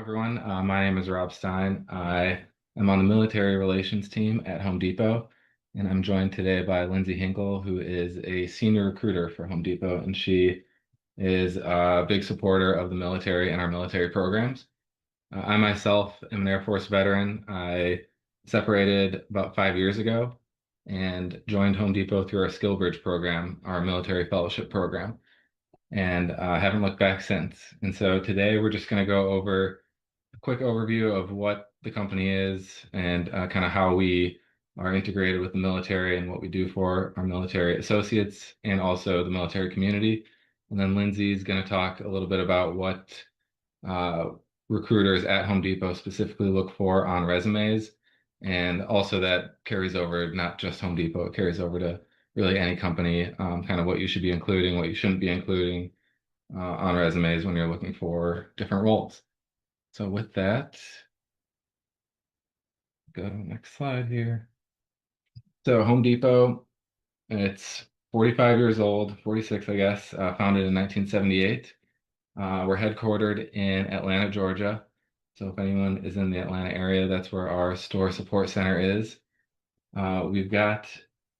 everyone. My name is Rob Stein. I am on the military relations team at Home Depot, and I'm joined today by Lindsay Hinkle, who is a senior recruiter for Home Depot, and she is a big supporter of the military and our military programs. I myself am an Air Force veteran. I separated about 5 years ago and joined Home Depot through our Skill Bridge program, our military fellowship program, and haven't looked back since. And so today we're just going to go over a quick overview of what the company is and kind of how we are integrated with the military and what we do for our military associates and also the military community. And then Lindsay's going to talk a little bit about what uh, recruiters at Home Depot specifically look for on resumes. And also that carries over not just Home Depot, it carries over to really any company, kind of what you should be including, what you shouldn't be including on resumes when you're looking for different roles. So with that, go to the next slide here. So Home Depot, it's 45 years old, 46, I guess, founded in 1978. We're headquartered in Atlanta, Georgia. So if anyone is in the Atlanta area, that's where our store support center is. We've got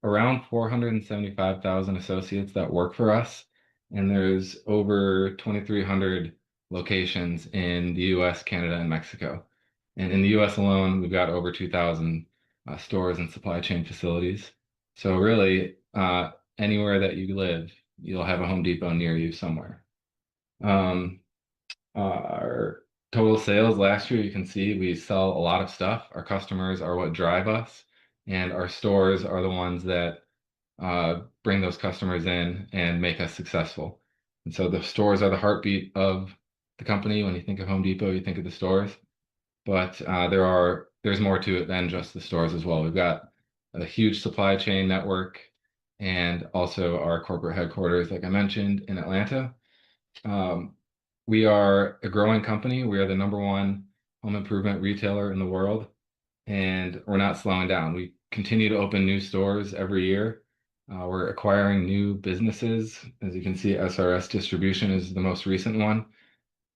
around 475,000 associates that work for us, and there's over 2,300 locations in the US, Canada, and Mexico. And in the US alone, we've got over 2,000 stores and supply chain facilities. So really, anywhere that you live, you'll have a Home Depot near you somewhere. Um, our total sales last year, you can see we sell a lot of stuff. Our customers are what drive us, and our stores are the ones that bring those customers in and make us successful. And so the stores are the heartbeat of the company. When you think of Home Depot, you think of the stores, but there's more to it than just the stores as well. We've got a huge supply chain network and also our corporate headquarters, like I mentioned, in Atlanta. Um, we are a growing company. We are the number one home improvement retailer in the world, and we're not slowing down. We continue to open new stores every year. We're acquiring new businesses. As you can see, SRS Distribution is the most recent one,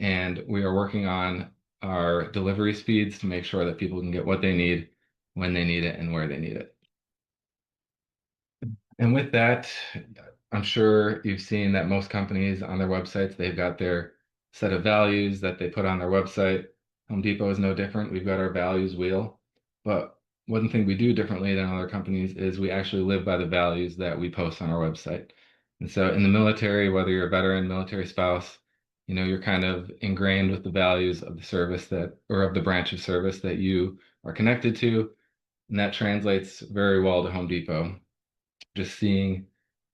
and we are working on our delivery speeds to make sure that people can get what they need when they need it and where they need it. And with that, I'm sure you've seen that most companies on their websites, they've got their set of values that they put on their website. Home Depot is no different. We've got our values wheel. But one thing we do differently than other companies is we actually live by the values that we post on our website. And so in the military, whether you're a veteran, military spouse, you're kind of ingrained with the values of the service or of the branch of service that you are connected to. And that translates very well to Home Depot. Just seeing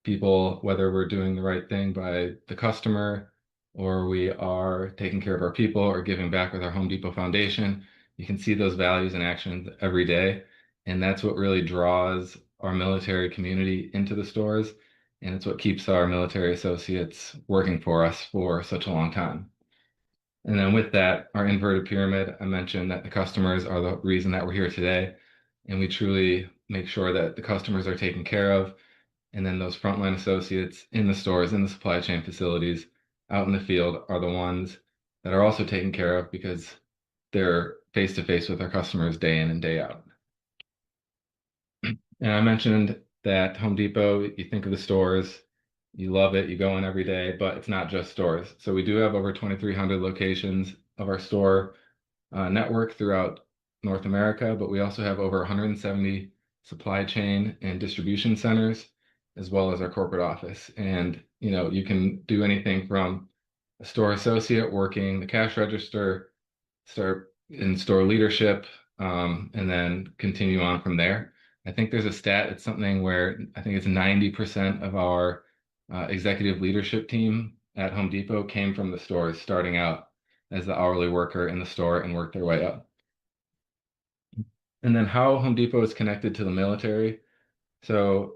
people, whether we're doing the right thing by the customer or we are taking care of our people or giving back with our Home Depot Foundation, you can see those values in action every day. And that's what really draws our military community into the stores. And it's what keeps our military associates working for us for such a long time. And then with that, our inverted pyramid, I mentioned that the customers are the reason that we're here today. And we truly make sure that the customers are taken care of. And then those frontline associates in the stores, in the supply chain facilities, out in the field are the ones that are also taken care of because they're face to face with our customers day in and day out. And I mentioned that Home Depot, you think of the stores, you love it, you go in every day, but it's not just stores. So we do have over 2,300 locations of our store network throughout North America, but we also have over 170 supply chain and distribution centers, as well as our corporate office. And you can do anything from a store associate working the cash register, start in store leadership, and then continue on from there. I think there's a stat, it's something where I think it's 90% of our executive leadership team at Home Depot came from the stores, starting out as the hourly worker in the store and worked their way up. And then how Home Depot is connected to the military. So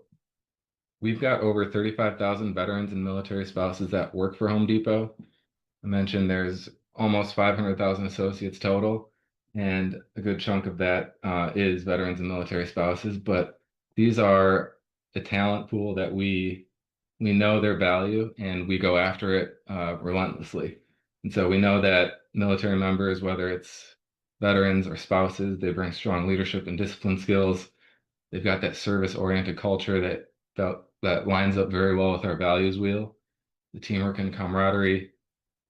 we've got over 35,000 veterans and military spouses that work for Home Depot. I mentioned there's almost 500,000 associates total, and a good chunk of that is veterans and military spouses. But these are a talent pool that we know their value and we go after it relentlessly. And so we know that military members, whether it's veterans or spouses, they bring strong leadership and discipline skills. They've got that service-oriented culture that lines up very well with our values wheel, the teamwork and camaraderie.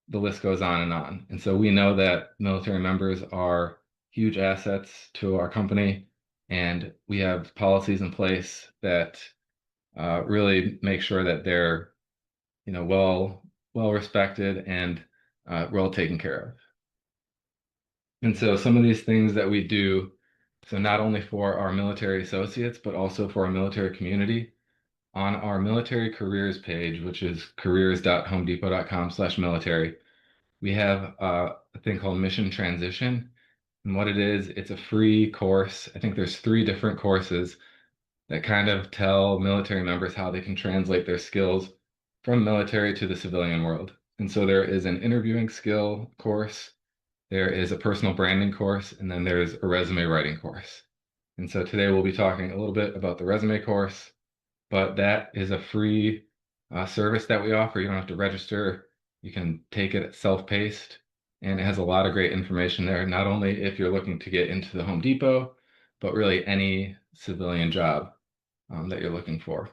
The list goes on and on. And so we know that military members are huge assets to our company, and we have policies in place that really make sure that they're, well respected and well taken care of. And so some of these things that we do, so not only for our military associates, but also for our military community, on our military careers page, which is careers.homedepot.com/military, we have a thing called Mission Transition. And what it is, it's a free course. I think there's 3 different courses that kind of tell military members how they can translate their skills from military to the civilian world. And so there is an interviewing skill course, there is a personal branding course, and then there's a resume writing course. And so today we'll be talking a little bit about the resume course, but that is a free service that we offer. You don't have to register. You can take it self-paced, and it has a lot of great information there, not only if you're looking to get into the Home Depot, but really any civilian job that you're looking for.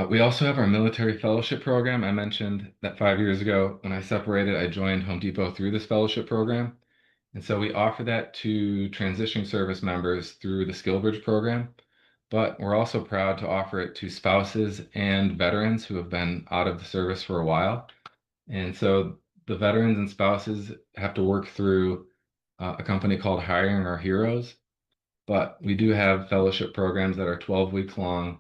We also have our military fellowship program. I mentioned that 5 years ago, when I separated, I joined Home Depot through this fellowship program. And so we offer that to transition service members through the SkillBridge program, but we're also proud to offer it to spouses and veterans who have been out of the service for a while. And so the veterans and spouses have to work through a company called Hiring Our Heroes, but we do have fellowship programs that are 12 weeks long.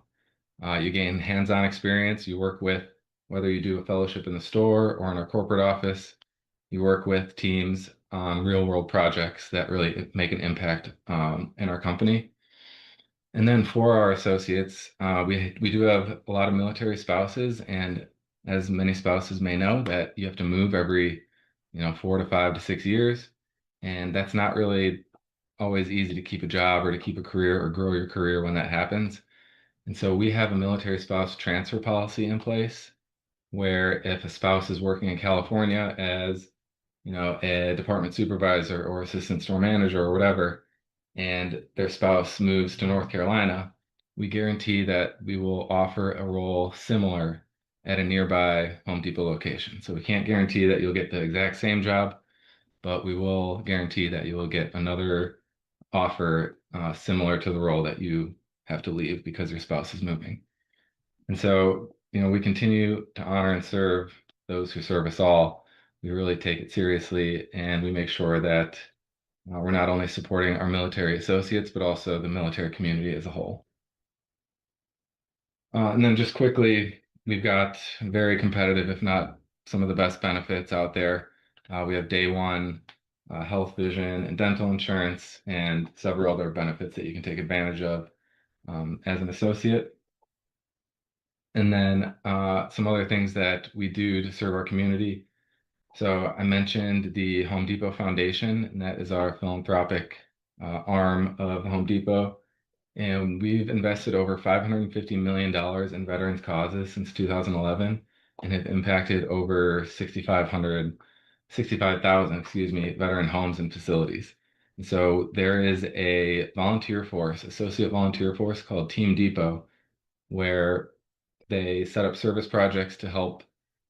You gain hands-on experience. You work with, whether you do a fellowship in the store or in our corporate office, you work with teams on real-world projects that really make an impact in our company. And then for our associates, we do have a lot of military spouses, and as many spouses may know, that you have to move every, 4 to 5 to 6 years, and that's not really always easy to keep a job or to keep a career or grow your career when that happens. And so we have a military spouse transfer policy in place where if a spouse is working in California as, a department supervisor or assistant store manager or whatever, and their spouse moves to North Carolina, we guarantee that we will offer a role similar at a nearby Home Depot location. So we can't guarantee that you'll get the exact same job, but we will guarantee that you will get another offer similar to the role that you have to leave because your spouse is moving. And so, we continue to honor and serve those who serve us all. We really take it seriously, and we make sure that we're not only supporting our military associates, but also the military community as a whole. And then just quickly, we've got very competitive, if not some of the best benefits out there. We have day one health, vision, and dental insurance, and several other benefits that you can take advantage of as an associate. And then some other things that we do to serve our community. So I mentioned the Home Depot Foundation, and that is our philanthropic arm of the Home Depot. And we've invested over $550 million in veterans causes since 2011 and have impacted over 65,000, veteran homes and facilities. And so there is a volunteer force, associate volunteer force called Team Depot, where they set up service projects to help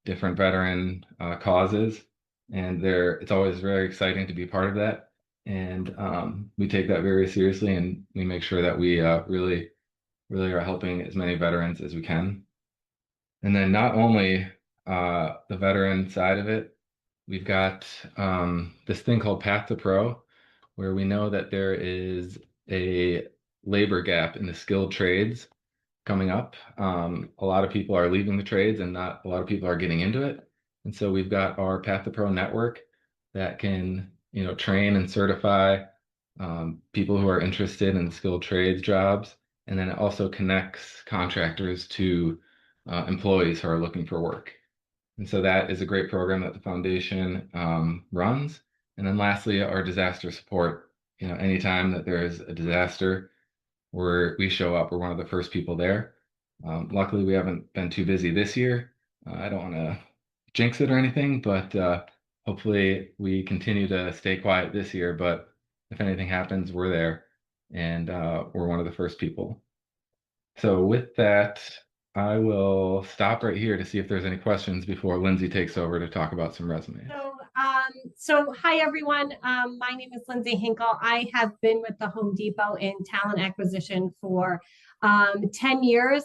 different veteran causes, and it's always very exciting to be part of that. And we take that very seriously, and we make sure that we really, really are helping as many veterans as we can. And then not only the veteran side of it, we've got this thing called Path to Pro, where we know that there is a labor gap in the skilled trades coming up. A lot of people are leaving the trades and not a lot of people are getting into it. And so we've got our Path to Pro network that can, train and certify people who are interested in skilled trades jobs. And then it also connects contractors to employees who are looking for work. And so that is a great program that the foundation runs. And then lastly, our disaster support. Anytime that there is a disaster, we show up. We're one of the first people there. Luckily, we haven't been too busy this year. I don't want to jinx it or anything, but hopefully we continue to stay quiet this year, but if anything happens, we're there, and we're one of the first people. So with that, I will stop right here to see if there's any questions before Lindsay takes over to talk about some resumes. So hi everyone. My name is Lindsay Hinkle. I have been with the Home Depot in talent acquisition for 10 years,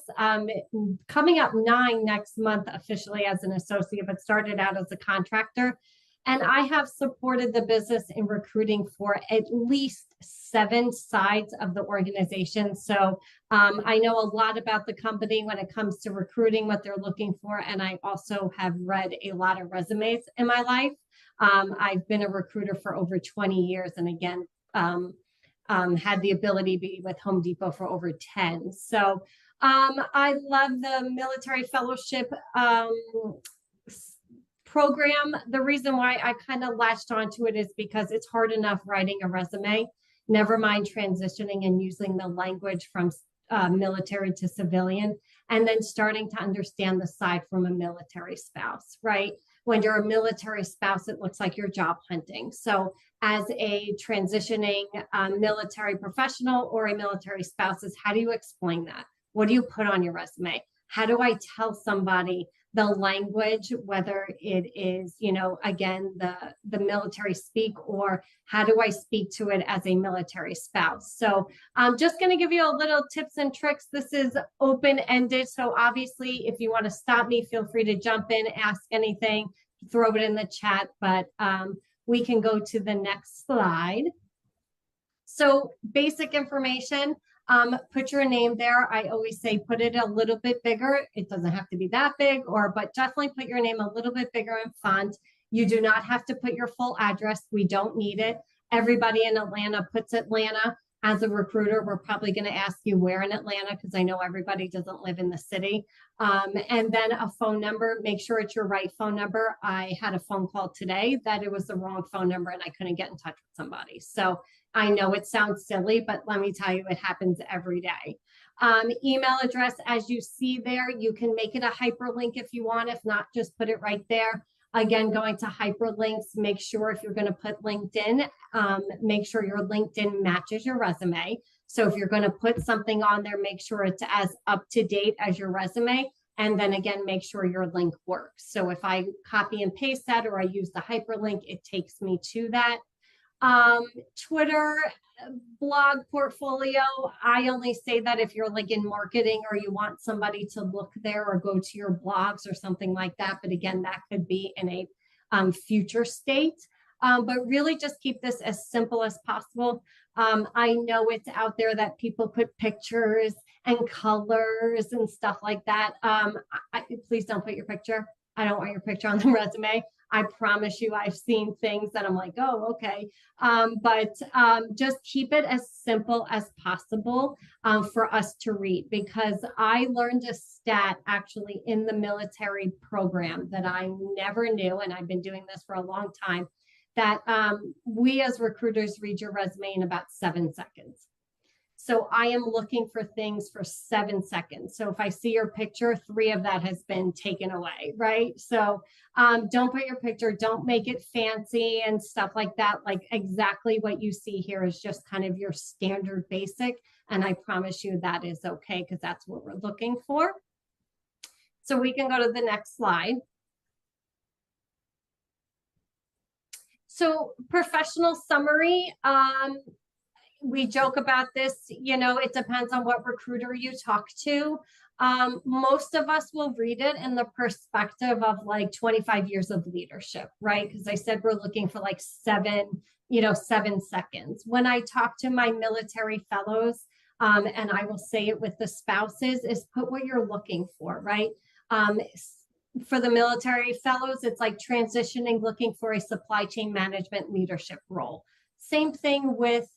coming up 9 next month officially as an associate, but started out as a contractor. And I have supported the business in recruiting for at least 7 sides of the organization. So I know a lot about the company when it comes to recruiting, what they're looking for. And I also have read a lot of resumes in my life. I've been a recruiter for over 20 years. And again, had the ability to be with Home Depot for over 10. So I love the military fellowship program. The reason why I kind of latched onto it is because it's hard enough writing a resume, never mind transitioning and using the language from military to civilian, and then starting to understand the side from a military spouse, right? When you're a military spouse, it looks like you're job hunting. So as a transitioning military professional or a military spouse, is how do you explain that? What do you put on your resume? How do I tell somebody the language, whether it is, again, the military speak, or how do I speak to it as a military spouse? So I'm just going to give you a little tips and tricks. This is open-ended. So obviously, if you want to stop me, feel free to jump in, ask anything, throw it in the chat, but we can go to the next slide. So basic information. Put your name there. I always say put it a little bit bigger. It doesn't have to be that big, but definitely put your name a little bit bigger in font. You do not have to put your full address. We don't need it. Everybody in Atlanta puts Atlanta. As a recruiter, we're probably going to ask you where in Atlanta, because I know everybody doesn't live in the city. And then a phone number. Make sure it's your right phone number. I had a phone call today that it was the wrong phone number and I couldn't get in touch with somebody. So I know it sounds silly, but let me tell you, it happens every day. Email address, as you see there, you can make it a hyperlink if you want. If not, just put it right there. Again, going to hyperlinks, make sure if you're going to put LinkedIn, make sure your LinkedIn matches your resume. So if you're going to put something on there, make sure it's as up to date as your resume. And then again, make sure your link works. So if I copy and paste that, or I use the hyperlink, it takes me to that. Twitter, blog portfolio. I only say that if you're like in marketing or you want somebody to look there or go to your blogs or something like that. But again, that could be in a future state. But really just keep this as simple as possible. I know it's out there that people put pictures and colors and stuff like that. Please don't put your picture. I don't want your picture on the resume. I promise you, I've seen things that I'm like, oh, okay. But just keep it as simple as possible for us to read, because I learned a stat actually in the military program that I never knew, and I've been doing this for a long time, that we as recruiters read your resume in about 7 seconds. So I am looking for things for 7 seconds. So if I see your picture, 3 of that has been taken away, right? So don't put your picture, don't make it fancy and stuff like that. Like exactly what you see here is just kind of your standard basic. And I promise you that is okay, because that's what we're looking for. So we can go to the next slide. So professional summary. We joke about this, it depends on what recruiter you talk to. Most of us will read it in the perspective of like 25 years of leadership, right? Because I said we're looking for like 7 seconds. When I talk to my military fellows, and I will say it with the spouses, is put what you're looking for, right? For the military fellows, it's like transitioning, looking for a supply chain management leadership role. Same thing with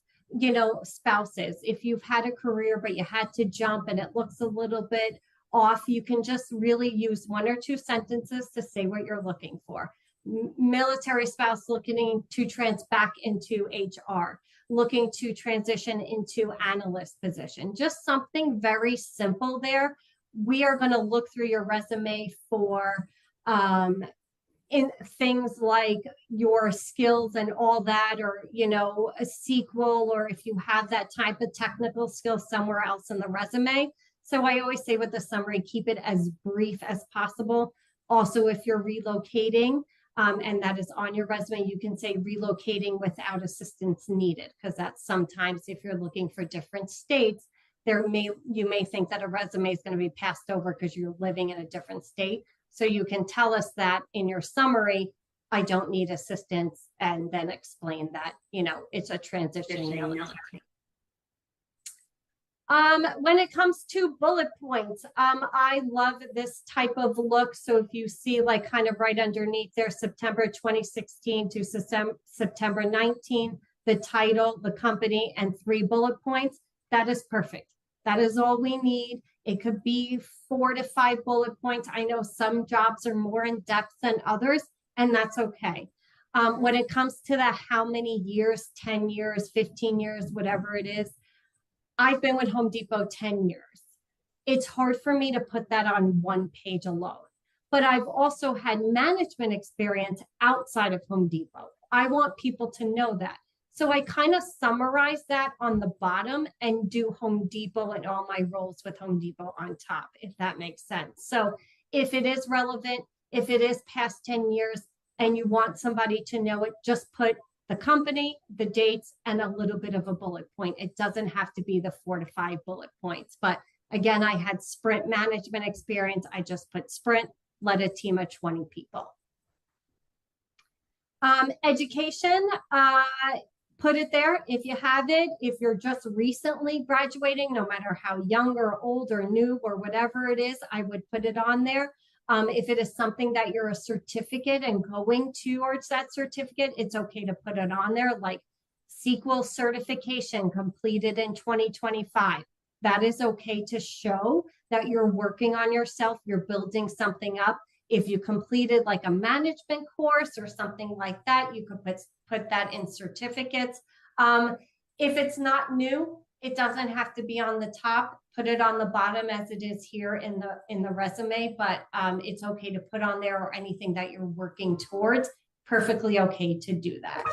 spouses. If you've had a career but you had to jump and it looks a little bit off, you can just really use 1 or 2 sentences to say what you're looking for. Military spouse looking to back into HR, looking to transition into analyst position. Just something very simple there. We are going to look through your resume for in things like your skills and all that, or, a sequel, or if you have that type of technical skill somewhere else in the resume. So I always say with the summary, keep it as brief as possible. Also, if you're relocating, and that is on your resume, you can say relocating without assistance needed, because that's sometimes if you're looking for different states, you may think that a resume is going to be passed over because you're living in a different state. So you can tell us that in your summary, I don't need assistance, and then explain that, it's a transition. When it comes to bullet points, I love this type of look. So if you see like kind of right underneath there, September 2016 to September 19, the title, the company, and 3 bullet points, that is perfect. That is all we need. It could be 4 to 5 bullet points. I know some jobs are more in depth than others, and that's okay. When it comes to the how many years, 10 years, 15 years, whatever it is, I've been with Home Depot 10 years. It's hard for me to put that on one page alone. But I've also had management experience outside of Home Depot. I want people to know that. So I kind of summarize that on the bottom and do Home Depot and all my roles with Home Depot on top, if that makes sense. So if it is relevant, if it is past 10 years and you want somebody to know it, just put the company, the dates, and a little bit of a bullet point. It doesn't have to be the 4 to 5 bullet points. But again, I had sprint management experience. I just put sprint, led a team of 20 people. Education, put it there if you have it. If you're just recently graduating, no matter how young or old or new or whatever it is, I would put it on there. If it is something that you're a certificate and going towards that certificate, it's okay to put it on there, like SQL certification completed in 2025. That is okay to show that you're working on yourself, you're building something up. If you completed like a management course or something like that, you could put that in certificates. If it's not new, it doesn't have to be on the top. Put it on the bottom as it is here in the resume, but it's okay to put on there, or anything that you're working towards, perfectly okay to do that.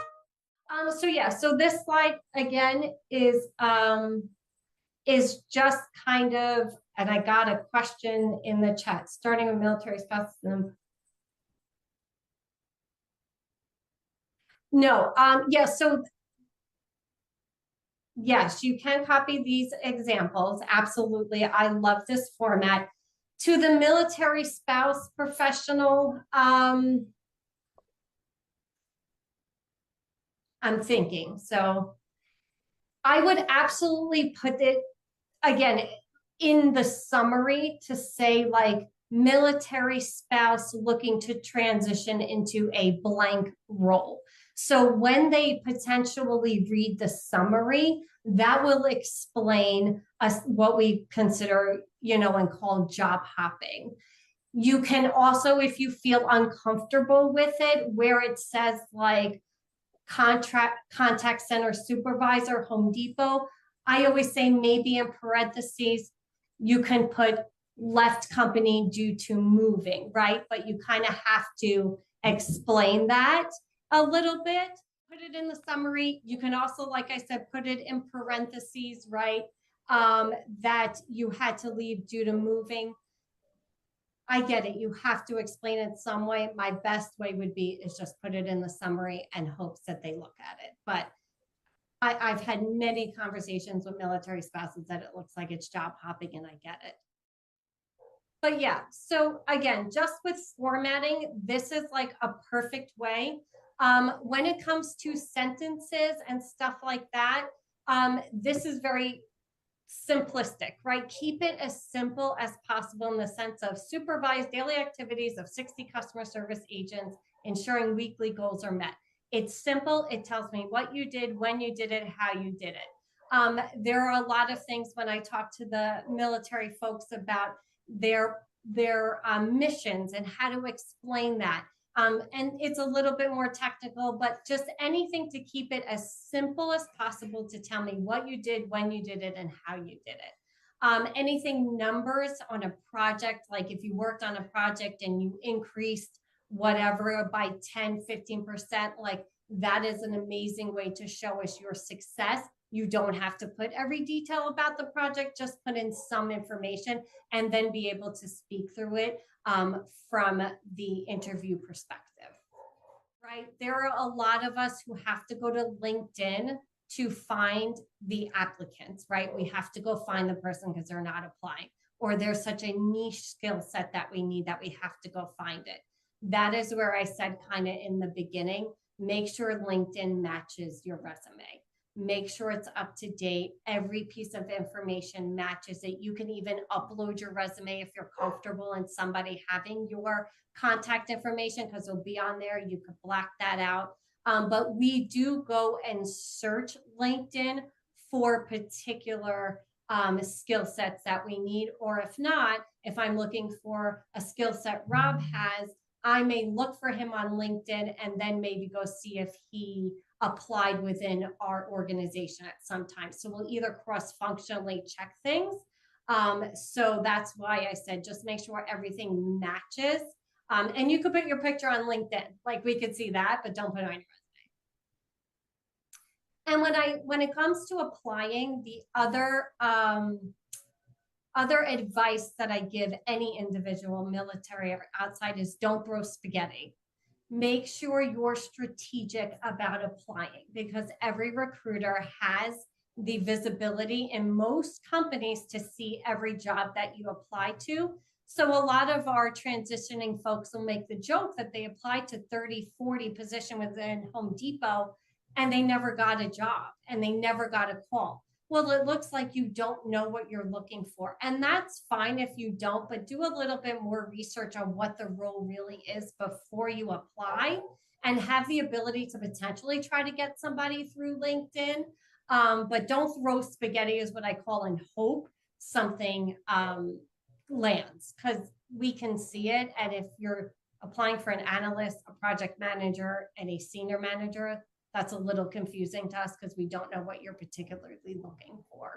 So yeah, so this slide again is just kind of, and I got a question in the chat, starting with military spouse. No, yeah, so yes, you can copy these examples. Absolutely. I love this format. To the military spouse professional, I'm thinking. So I would absolutely put it, again, in the summary to say like military spouse looking to transition into a blank role. So when they potentially read the summary, that will explain us what we consider, and call job hopping. You can also, if you feel uncomfortable with it, where it says like contact center supervisor, Home Depot, I always say maybe in parentheses, you can put left company due to moving, right? But you kind of have to explain that a little bit, put it in the summary. You can also, like I said, put it in parentheses, right? That you had to leave due to moving. I get it. You have to explain it some way. My best way would be is just put it in the summary and hopes that they look at it. But I've had many conversations with military spouses that it looks like it's job hopping, and I get it. But yeah, so again, just with formatting, this is like a perfect way. When it comes to sentences and stuff like that, this is very simplistic, right? Keep it as simple as possible in the sense of supervise daily activities of 60 customer service agents, ensuring weekly goals are met. It's simple. It tells me what you did, when you did it, how you did it. There are a lot of things when I talk to the military folks about their missions and how to explain that. And it's a little bit more technical, but just anything to keep it as simple as possible to tell me what you did, when you did it, and how you did it. Anything numbers on a project, like if you worked on a project and you increased whatever by 10-15%, like that is an amazing way to show us your success. You don't have to put every detail about the project, just put in some information and then be able to speak through it from the interview perspective. Right? There are a lot of us who have to go to LinkedIn to find the applicants, right? We have to go find the person because they're not applying, or there's such a niche skill set that we need that we have to go find it. That is where I said kind of in the beginning, make sure LinkedIn matches your resume. Make sure it's up to date. Every piece of information matches it. You can even upload your resume if you're comfortable in somebody having your contact information, because it'll be on there. You could black that out. But we do go and search LinkedIn for particular skill sets that we need. Or if not, if I'm looking for a skill set Rob has, I may look for him on LinkedIn and then maybe go see if he applied within our organization at some time. So we'll either cross-functionally check things. So that's why I said, just make sure everything matches. And you could put your picture on LinkedIn, like we could see that, but don't put it on your resume. And when it comes to applying, the other advice that I give any individual, military or outside, is don't throw spaghetti. Make sure you're strategic about applying, because every recruiter has the visibility in most companies to see every job that you apply to. So a lot of our transitioning folks will make the joke that they applied to 30, 40 position within Home Depot and they never got a job and they never got a call. Well, it looks like you don't know what you're looking for. And that's fine if you don't, but do a little bit more research on what the role really is before you apply, and have the ability to potentially try to get somebody through LinkedIn. But don't throw spaghetti is what I call, and hope something lands, because we can see it. And if you're applying for an analyst, a project manager, and a senior manager, that's a little confusing to us because we don't know what you're particularly looking for.